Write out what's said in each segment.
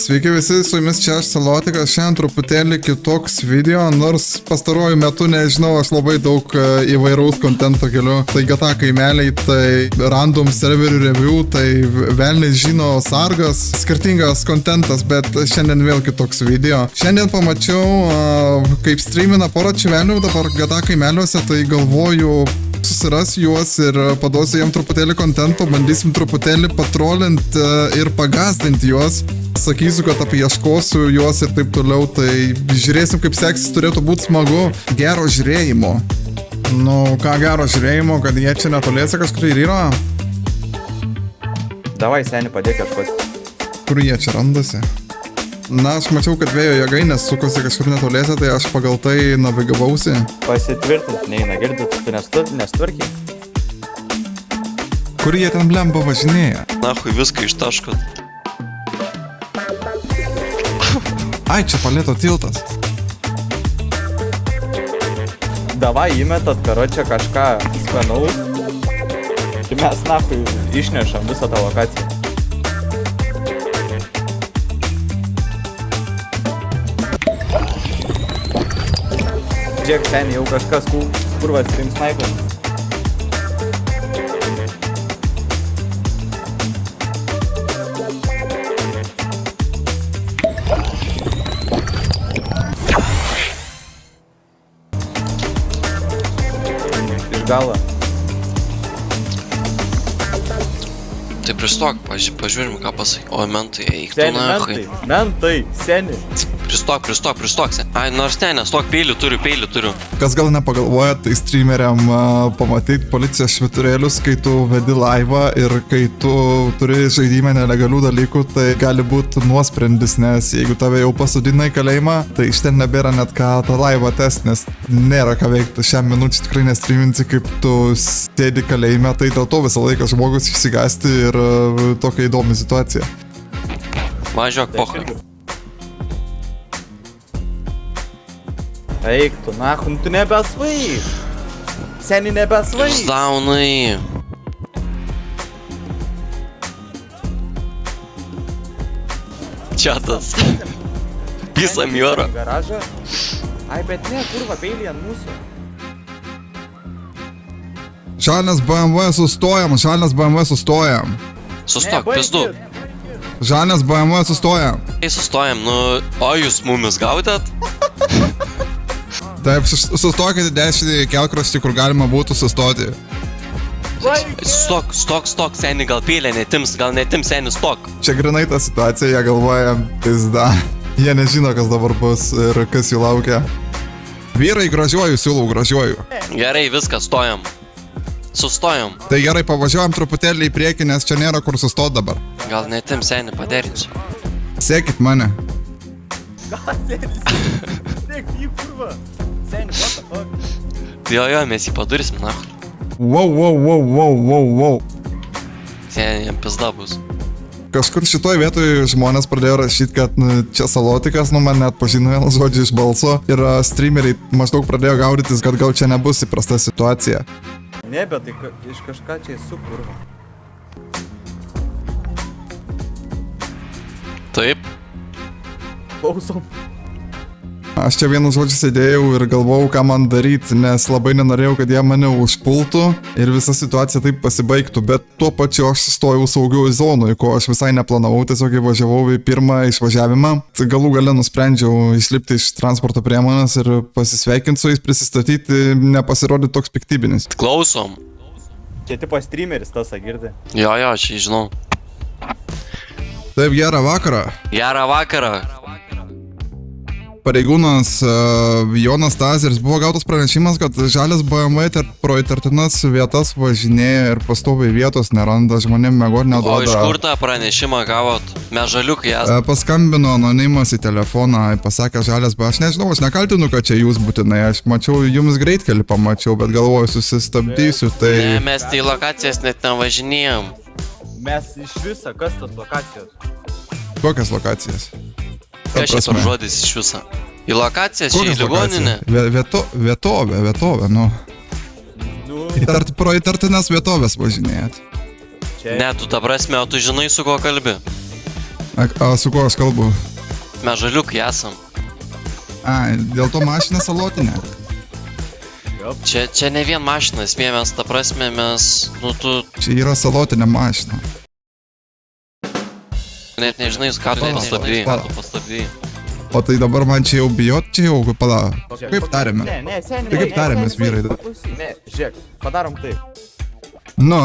Sveiki visi, su jumis čia aš Salotikas, šiandien truputėlį kitoks video, nors pastaruoju metu nežinau, aš labai daug įvairaus kontento keliu. Tai GTA kaimeliai, tai random serverių review, tai velniai žino sargas, skirtingas kontentas, bet šiandien vėl kitoks video. Šiandien pamačiau, kaip streamina porą čivelių dabar GTA kaimeliuose, tai galvoju susirasiu juos ir paduosiu jam truputėlį kontento, bandysim truputėlį patrolinti ir pagazdinti juos. Sakysiu, kad apieškosiu juos ir taip toliau, tai žiūrėsim, kaip seksis, turėtų būti smagu. Gero žiūrėjimo. Nu, ką gero žiūrėjimo, kad jie čia netoliese kažkur ir yra. Davai, seni, padėk kažkoti. Kur jie čia randasi? Na, aš mačiau, kad vėjo jėgainės sukosi kažkur netoliese, tai aš pagal tai navigavausi. Pasitvirtint, neina, girdit, tu nestvarkiai. Kur jie ten blemba važinėja? Nahui viską ištaškot. Ai, čia palėto tiltas. Davai, įmetat, karočią kažką skanaus. Ir mes, nahui, išnešam visą tą lokaciją. Žiūrėk, seniai, jau kažkas kurvas trim snaiperis. Iš galo. Tai pristok, pažiūrim, ką pasakai. O, mentai, eik tu Seni, nahui. mentai, seni. Pristok, sen. Ai, nors ne, nestok, peilių turiu. Kas gal nepagalvoja, tai streameriam pamatyti policijos švyturėlius, kai tu vedi laivą ir kai tu turi žaidime nelegalių dalykų, tai gali būti nuosprendis, nes jeigu tave jau pasodina į kalėjimą, tai iš ten nebėra net ką tą laivą test, nes nėra ką veikti. Šią minutę tikrai nestreaminsi, kaip tu sėdi kalėjime, tai dėl to visą laiką žmogus išsigąsti ir tokia įdomi situacija. Važiuok, pohai. Eik tu, nahui, tu nebesvai. Seni, nebesvai. Daunai. Čia tas. Visam jūro. Garažą. Ai, bet ne, kurva, peilį ant mūsų. Žalias BMW sustojam. Sustok, pizdu. Žalias BMW sustojam. Ei, sustojam, nu, o jūs mumis gaudėt? Taip, sustokite dešinį kelkraštį, kur galima būtų sustoti. Stok, seni, gal pėlė netims, seni, stok. Čia grinai ta situacija, jie galvoja, pizda. Jie nežino, kas dabar bus ir kas jų laukia. Vyrai, siūlau gražiuoju. Gerai, viskas, sustojam. Tai gerai, pavažiuojam truputėlį į priekį, nes čia nėra kur sustoti dabar. Gal netim, seni, paderinsiu. Sekit mane. Gal, seni, sek, jį kurva. Seni, what the fuck? Jo, mes jį padursim, nahui. Wow. Seni, jam pizda bus. Kažkur šitoj vietoj žmonės pradėjo rašyti, kad čia Salotikas, man net pažino vienas žodžių iš balso. Ir streameriai maždaug pradėjo gaudytis, kad gal čia nebus įprasta situacija. Ne, bet tai iš kažką čia esu kurva. Taip. Klausom. Aš čia vienu žodžiu sėdėjau ir galvojau, ką man daryti, nes labai nenorėjau, kad jie mane užpultų ir visa situacija taip pasibaigtų, bet tuo pačiu aš sustojau saugioj zonui, ko aš visai neplanavau, tiesiog įvažiavau į pirmą išvažiavimą. Galų gale nusprendžiau išlipti iš transporto priemonės ir pasisveikinti su jais, prisistatyti, nepasirodyti toks piktybinis. Klausom. Čia tipo streameris tas, girdi. Jo, čia žinau. Taip, gerą vakarą. Gerą vakarą. Pareigūnas Jonas Tazeris buvo gautas pranešimas, kad žalias BMW pro įtartinas vietas važinėja ir pastoviai vietos neranda, žmonėm mėgot neduoda. O iš kur tą pranešimą gavot? Mes žaliukai esame. Paskambino anonimas į telefoną, pasakė žalias BMW. Aš nežinau, aš nekaltinu, kad čia jūs būtinai. Aš mačiau, jums greitkelį pamačiau, bet galvoju, susistabdysiu, tai... Ne, mes tai lokacijas net nevažinėjom. Mes iš viso, kas tas lokacijos? Kokias lokacijas? Kas čia per žodis iš viso? Į lokacijas, čia į ligoninę? Vietovė, nu. Pro įtartinas vietovės važinėjat. Čia... Ne, tu ta prasme, o tu žinai, su kuo kalbi? Su kuo aš kalbu? Mes žaliukai esam. Dėl to mašina salotinė. Čia ne vien mašina, esmė mes, ta prasme, mes, nu tu Čia yra salotinė mašina. net nežinai, ką tu pastabdėjai. O tai dabar man čia jau bijot, čia jau pala. Kaip tarėme? Ne, seniai. Tai kaip tarėmės, vyrai? Ne, žiūrėk, padarom taip. Nu,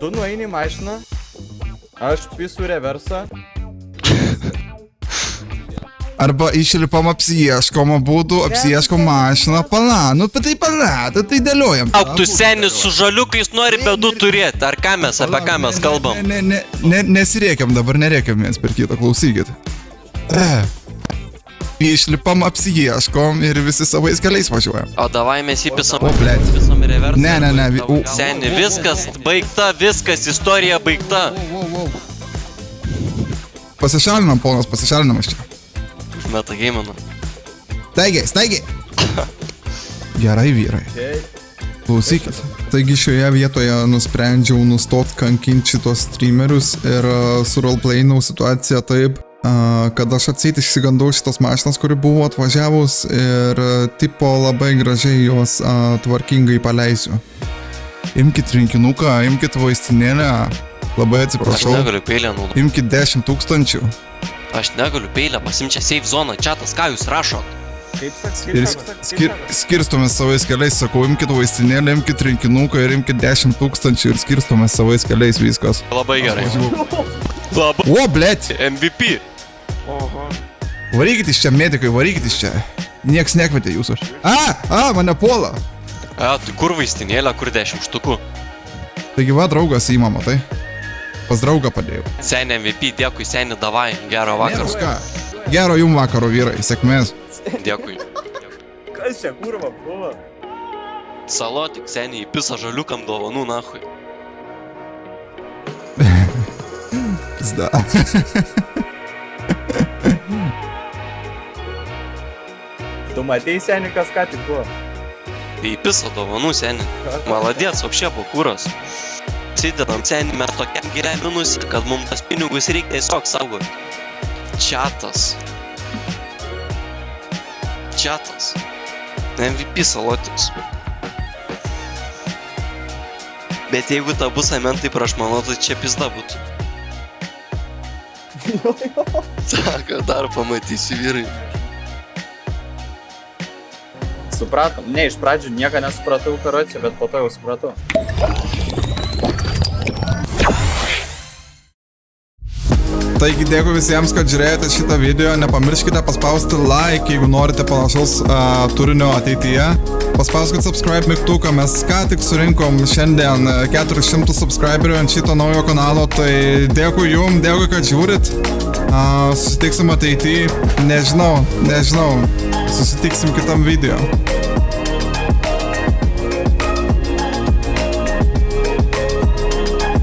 Tu nueini į mašiną, aš pisu reversą. arba išlipam apsieškom būdų, apsieškom mašiną, pala, nu tai pala, tai dėliojam. Auk, tu senis su žaliukais nori bėdų turėti, ar ką mes, apie ką mes kalbam? Nesirėkiam dabar, nerėkiam viens per kitą, klausykit. Išlipam, apsieškom ir visi savais keliais važiuojam. O davai mes įpisam, O, blet. įpisam į reversą. Ne. Seni, viskas, baigta, viskas, istorija baigta. Pasišalinam, ponas, pasišalinam iš čia. Meta game'ą. Staigiai. Gerai, vyrai. Klausykit. Taigi šioje vietoje nusprendžiau nustot kankinti šitos streamerius ir suroleplayinau situaciją taip, kad aš atseit išsigandau šitos mašinas, kuri buvo atvažiavus ir tipo labai gražiai jos tvarkingai paleisiu. Imkit rinkinuką, imkit vaistinėlę, labai Aš atsiprašau. negaliu peilę naudoti. Imkit 10 000. Aš negaliu peilę, pasimčia safe zoną, čatas, ką jūs rašot? Kaip Ir sak, skirstomės savais keliais, sakau, imkit vaistinėlę, imkit rinkinuką ir imkit 10 000 ir skirstomės savais keliais viskas. Labai gerai. Labai. O, blėt! MVP. Varykit iš čia, medikai, varykit iš čia. Nieks nekvietė jūsų. Mane puola. Tai kur vaistinėlė, kur 10 štukų? Taigi va, draugas įma, matai. Pas draugą padėjau. Seni MVP, dėkui, seni, davai, gero vakaro. Ką? Gero jum vakaro, vyrai, sėkmės. Dėkui. kas čia kurva buvo? Salotik, seniai, pisa žaliukam dovanų, nahui. Pizda. Tu matei, seniai, kas ką tik buvo? Tai pisa dovanų, seniai. Maladėts, apšė bukūras. Sidedam, seniai, mes tokiam gyvenimus, kad mums tas pinigus reikia tiesiog saugoti. Čatas. MVP Salotiks. Bet jeigu ta bus amentai prieš mano, tai čia pizda būtų. Sako, dar pamatysiu, vyrai. Supratom. Ne, iš pradžių nieko nesupratau, karočią, bet po to jau supratau. Taigi dėkui visiems, kad žiūrėjote šitą video, nepamirškite paspausti like, jeigu norite panašaus turinio ateityje. Paspauskit subscribe mygtuką, mes ką tik surinkom šiandien 400 subscriberių ant šito naujo kanalo, tai dėkui jum, dėkui, kad žiūrit. Susitiksim ateityje, nežinau, susitiksim kitam video.